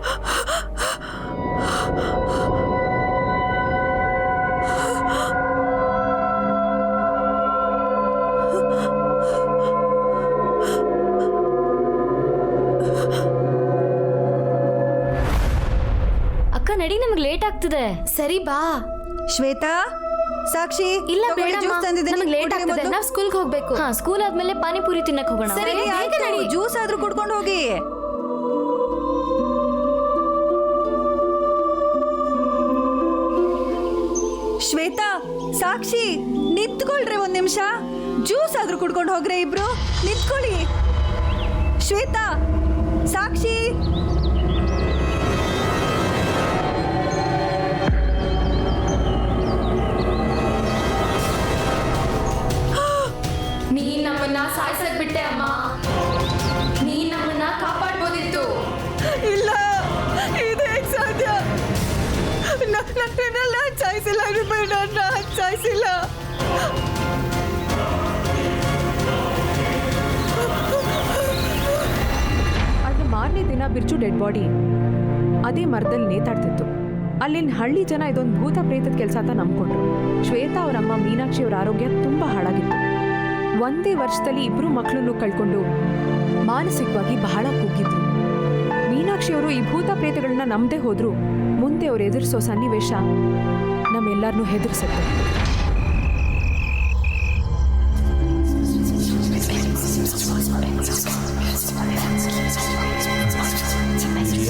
ಅಕ್ಕ ನಡಿ, ನಮ್ಗೆ ಲೇಟ್ ಆಗ್ತದೆ. ಸರಿ ಬಾ. ಶ್ವೇತಾ, ಸಾಕ್ಷಿ ಇಲ್ಲ ತಗೊಳ್ಳಿ, ಬೇಡ ಜ್ಯೂಸ್ ತಂದಿದ್ದೀನಿ, ನಮಗೆ ಲೇಟ್ ಕುಡೀರಿ ಆಗ್ತದೆ ಮೊದ್ಲು. ನಾವು ಸ್ಕೂಲ್ಗೆ ಹೋಗ್ಬೇಕು. ಹಾ ಸ್ಕೂಲ್ ಆದ್ಮೇಲೆ ಪಾನಿಪುರಿ ತಿನ್ನಕ್ ಹೋಗೋಣ. ಸರಿ ಬೇಗ ಆಯ್ತು, ನಡಿ. ಜ್ಯೂಸ್ ಆದ್ರೂ ಕುಡ್ಕೊಂಡು ಹೋಗಿ. ಶ್ವೇತಾ, ಸಾಕ್ಷಿ, ನಿಂತ್ಕೊಳ್ರಿ ಒಂದ್ ನಿಮಿಷ. ಜ್ಯೂಸ್ ಆದ್ರೂ ಕುಡ್ಕೊಂಡು ಹೋಗ್ರೆ ಇಬ್ರು. ನಿಂತ್ಕೊಳ್ಳಿ. ಶ್ವೇತಾ, ಸಾಕ್ಷಿ. ನೀ ನಮ್ಮನ್ನ ಸಾಯ್ಸಕ್ ಬಿಟ್ಟೆ ಅಮ್ಮ. ನೀ ನಮ್ಮನ್ನ ಕಾಪಾಡ್ಬೋದಿತ್ತು. ಇಲ್ಲ, ಇದು ಹೇಗ್ ಸಾಧ್ಯ? ನನ್ನೆಲ್ಲ ಚಾಯ್ಸಿಲ್ಲ, ನನ್ನ ಚಾಯ್ಸಿಲ್ಲ. ಆದ್ರೆ ಮಾರನೇ ದಿನ ಬಿರ್ಜು ಡೆಡ್ ಬಾಡಿ ಅದೇ ಮರದಲ್ಲಿ ನೇತಾಡ್ತಿತ್ತು. ಅಲ್ಲಿನ ಹಳ್ಳಿ ಜನ ಇದೊಂದು ಭೂತ ಪ್ರೇತದ ಕೆಲಸ ಅಂತ ನಂಬ್ಕೊಂಡ್ರು. ಶ್ವೇತಾ ಅವರಮ್ಮ ಮೀನಾಕ್ಷಿ ಅವರ ಆರೋಗ್ಯ ತುಂಬಾ ಹಾಳಾಗಿತ್ತು. ಒಂದೇ ವರ್ಷದಲ್ಲಿ ಇಬ್ರು ಮಕ್ಕಳನ್ನು ಕಳ್ಕೊಂಡು ಮಾನಸಿಕವಾಗಿ ಬಹಳ ಕುಗ್ಗಿದ್ರು. ಮೀನಾಕ್ಷಿ ಅವರು ಈ ಭೂತ ಪ್ರೇತಗಳನ್ನ ನಂಬದೇ ಹೋದ್ರು ಮುಂದೆ ಅವ್ರು ಎದುರಿಸೋ ಸನ್ನಿವೇಶ ನಮ್ಮೆಲ್ಲರನ್ನೂ ಹೆದರಿಸುತ್ತೆ.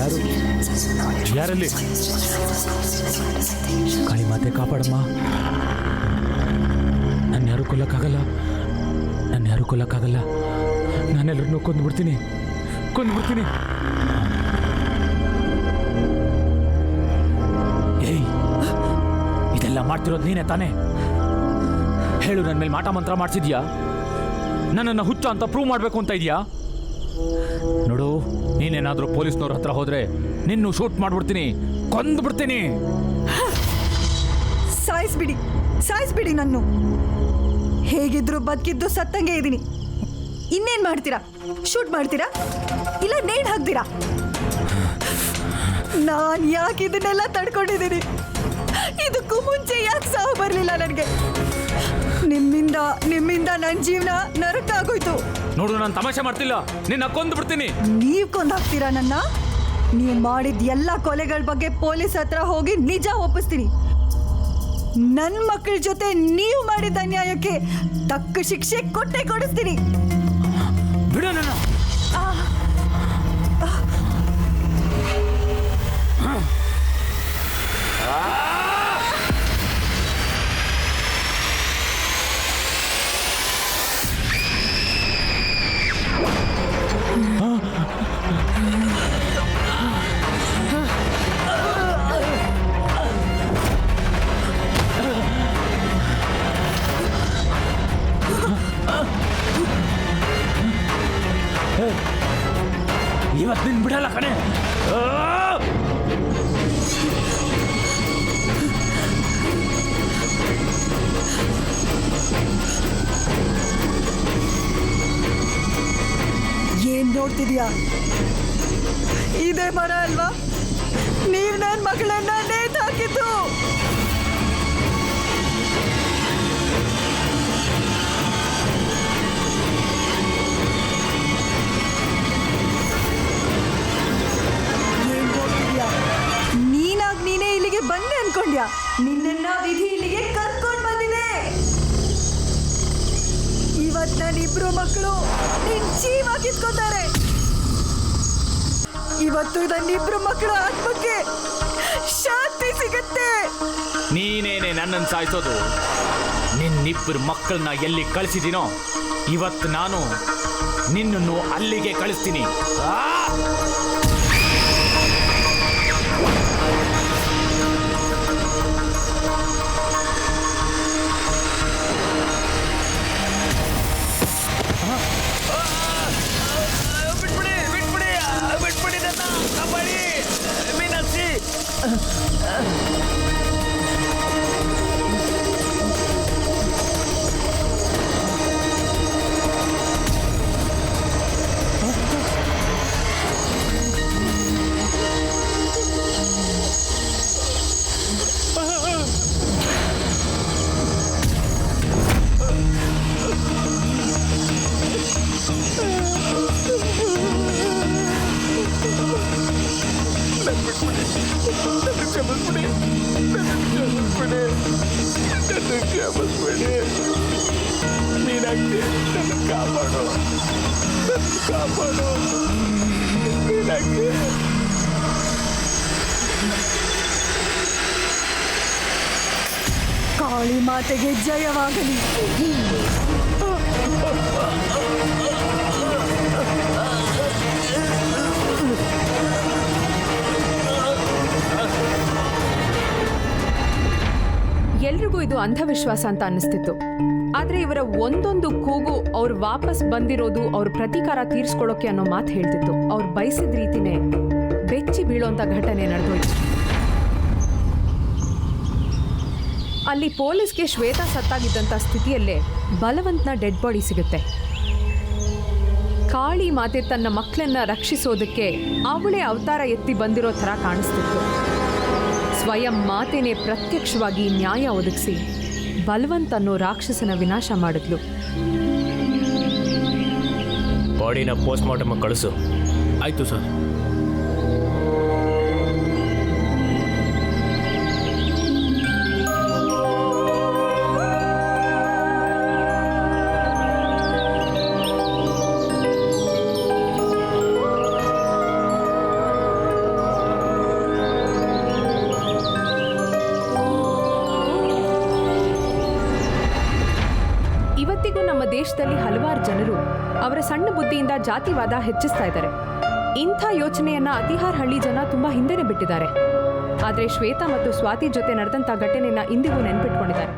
ಯಾರು ಯಾರಲ್ಲಿ? ಕಾಳಿ ಮಾತೆ ಕಾಪಾಡಮ್ಮ. ನನ್ನ ಯಾರು ಕೊಲ್ಲಕ್ಕಾಗಲ್ಲ, ನಾನೆಲ್ಲರನ್ನೂ ಕೊಂದ್ಬಿಡ್ತೀನಿ. ಏಯ್, ಇದೆಲ್ಲ ಮಾಡ್ತಿರೋದು ನೀನೇ ತಾನೇ? ಹೇಳು, ನನ್ನ ಮೇಲೆ ಮಾಟ ಮಂತ್ರ ಮಾಡ್ಸಿದ್ಯಾ? ನನ್ನನ್ನು ಹುಚ್ಚ ಅಂತ ಪ್ರೂವ್ ಮಾಡಬೇಕು ಅಂತ ಇದೆಯಾ? ನೋಡು, ನೀನೇನಾದ್ರೂ ಪೊಲೀಸ್ನವ್ರ ಹತ್ರ ಹೋದ್ರೆ ನಿನ್ನೂ ಶೂಟ್ ಮಾಡ್ಬಿಡ್ತೀನಿ, ಕೊಂದ್ಬಿಡ್ತೀನಿ. ಸಾಯಿಸ್ಬಿಡಿ ನನ್ನ. ಹೇಗಿದ್ರು ಬದುಕಿದ್ದು ಸತ್ತಂಗೆ ಇದೀನಿ. ಇನ್ನೇನ್ ಮಾಡ್ತೀರಾ? ಶೂಟ್ ಮಾಡ್ತೀರಾ ಇಲ್ಲ ನೇಣ್ ಹಾಕ್ತೀರಾ? ನಾನ್ ಯಾಕೆ ಇದನ್ನೆಲ್ಲ ತಡ್ಕೊಂಡಿದ್ದೀನಿ? ಇದಕ್ಕೂ ಮುಂಚೆ ಯಾಕೆ ಸಾವು ಬರಲಿಲ್ಲ ನನಗೆ? ನಿಮ್ಮಿಂದ ನನ್ನ ಜೀವನ ನರಕ ಆಗೋಯ್ತು. ನೋಡು, ನಾನು ತಮಾಷೆ ಮಾಡ್ತಿಲ್ಲ, ನಿನ್ನ ಕೊಂದ್ಬಿಡ್ತೀನಿ. ನೀವ್ ಕೊಂದ್ ಹಾಕ್ತೀರಾ ನನ್ನ? ನೀವ್ ಮಾಡಿದ ಎಲ್ಲ ಕೊಲೆಗಳ ಬಗ್ಗೆ ಪೊಲೀಸ್ ಹತ್ರ ಹೋಗಿ ನಿಜ ಒಪ್ಪಿಸ್ತೀನಿ. ನನ್ನ ಮಕ್ಕಳ ಜೊತೆ ನೀವು ಮಾಡಿದ ಅನ್ಯಾಯಕ್ಕೆ ತಕ್ಕ ಶಿಕ್ಷೆ ಕೊಡಿಸ್ತೀನಿ. ಬಿಡು ನನ್ನ. ಇವತ್ತು ನಿನ್ ಬಿಡಲ್ಲ ಕಣೆ. ಏನ್ ನೋಡ್ತಿದ್ಯಾ? ಇದೇ ಮರ ಅಲ್ವಾ ನೀವ್ ನನ್ನ ಮಗಳನ್ನ ನೇತು ಹಾಕಿದ್ದು? ನೀನೇ ಇಲ್ಲಿಗೆ ಬಂದೆ ಅನ್ಕೊಂಡ್ಯಾ? ನಿನ್ನೆಲ್ಲ ವಿಧಿ ಇಲ್ಲಿಗೆ ಕರ್ಕೊಂಡ್ ಬಂದಿದೆ. ಇವತ್ ನನ್ನಿಬ್ರು ಮಕ್ಕಳು ನಿನ್ ಜೀವ ಕಿತ್ಕೋತಾರೆ. ಇವತ್ತು ನನ್ನಿಬ್ರು ಮಕ್ಕಳ ಆತ್ಮಕ್ಕೆ ಶಾಂತಿ ಸಿಗತ್ತೆ. ನೀನೇನೆ ನನ್ನನ್ನು ಸಾಯಿಸೋದು? ನಿನ್ನಿಬ್ಬರು ಮಕ್ಕಳನ್ನ ಎಲ್ಲಿ ಕಳಿಸಿದ್ದೀನೋ ಇವತ್ತು ನಾನು ನಿನ್ನನ್ನು ಅಲ್ಲಿಗೆ ಕಳಿಸ್ತೀನಿ. ಬಿಟ್ಬಿಡಿ ನನ್ನ ಕಾಪಾಡಿ ಮೀನಾಕ್ಷಿ. ಕ್ಷಮಿಸ್ಬೇಡಿ. ಮೀನಾಕ್ಷಿ ನನ್ನ ಕಾಪಾಡು, ಕಾಪಾಡು ಮೀನಾಕ್ಷಿ. ಕಾಳಿ ಮಾತೆಗೆ ಜಯವಾಗಲಿ. ಎಲ್ರಿಗೂ ಇದು ಅಂಧವಿಶ್ವಾಸ ಅಂತ ಅನ್ನಿಸ್ತಿತ್ತು. ಆದ್ರೆ ಇವರ ಒಂದೊಂದು ಕೂಗು ಅವ್ರು ವಾಪಸ್ ಬಂದಿರೋದು ಅವ್ರ ಪ್ರತೀಕಾರ ತೀರ್ಸ್ಕೊಳೋಕೆ ಅನ್ನೋ ಮಾತು ಹೇಳ್ತಿತ್ತು. ಅವ್ರು ಬಯಸಿದ ರೀತಿನೇ ಬೆಚ್ಚಿ ಬೀಳೋಂಥ ಘಟನೆ ನಡೆದೋಯ್ತು. ಅಲ್ಲಿ ಪೊಲೀಸ್ಗೆ ಶ್ವೇತಾ ಸತ್ತಾಗಿದ್ದಂಥ ಸ್ಥಿತಿಯಲ್ಲೇ ಬಲವಂತನ ಡೆಡ್ ಬಾಡಿ ಸಿಗುತ್ತೆ. ಕಾಳಿ ಮಾತೆ ತನ್ನ ಮಕ್ಕಳನ್ನ ರಕ್ಷಿಸೋದಕ್ಕೆ ಅವಳೇ ಅವತಾರ ಎತ್ತಿ ಬಂದಿರೋ ಥರ ಕಾಣಿಸ್ತಿತ್ತು. ಸ್ವಯಂ ಮಾತೆನೇ ಪ್ರತ್ಯಕ್ಷವಾಗಿ ನ್ಯಾಯ ಒದಗಿಸಿ ಬಲವಂತ ಅನ್ನೋ ರಾಕ್ಷಸನ ವಿನಾಶ ಮಾಡಿದ್ಲು. ಬಾಡಿನ ಪೋಸ್ಟ್ ಮಾರ್ಟಮ್ ಕಳಿಸು. ಆಯಿತು ಸರ್. ಇವತ್ತಿಗೂ ನಮ್ಮ ದೇಶದಲ್ಲಿ ಹಲವಾರು ಜನರು ಅವರ ಸಣ್ಣ ಬುದ್ಧಿಯಿಂದ ಜಾತಿವಾದ ಹೆಚ್ಚಿಸ್ತಾ ಇದ್ದಾರೆ. ಇಂಥ ಯೋಚನೆಯನ್ನ ಅತಿಹಾರ್ ಹಳ್ಳಿ ಜನ ತುಂಬಾ ಹಿಂದೆನೆ ಬಿಟ್ಟಿದ್ದಾರೆ. ಆದರೆ ಶ್ವೇತಾ ಮತ್ತು ಸ್ವಾತಿ ಜೊತೆ ನಡೆದಂಥ ಘಟನೆಯನ್ನ ಇಂದಿಗೂ ನೆನ್ಪಿಟ್ಕೊಂಡಿದ್ದಾರೆ.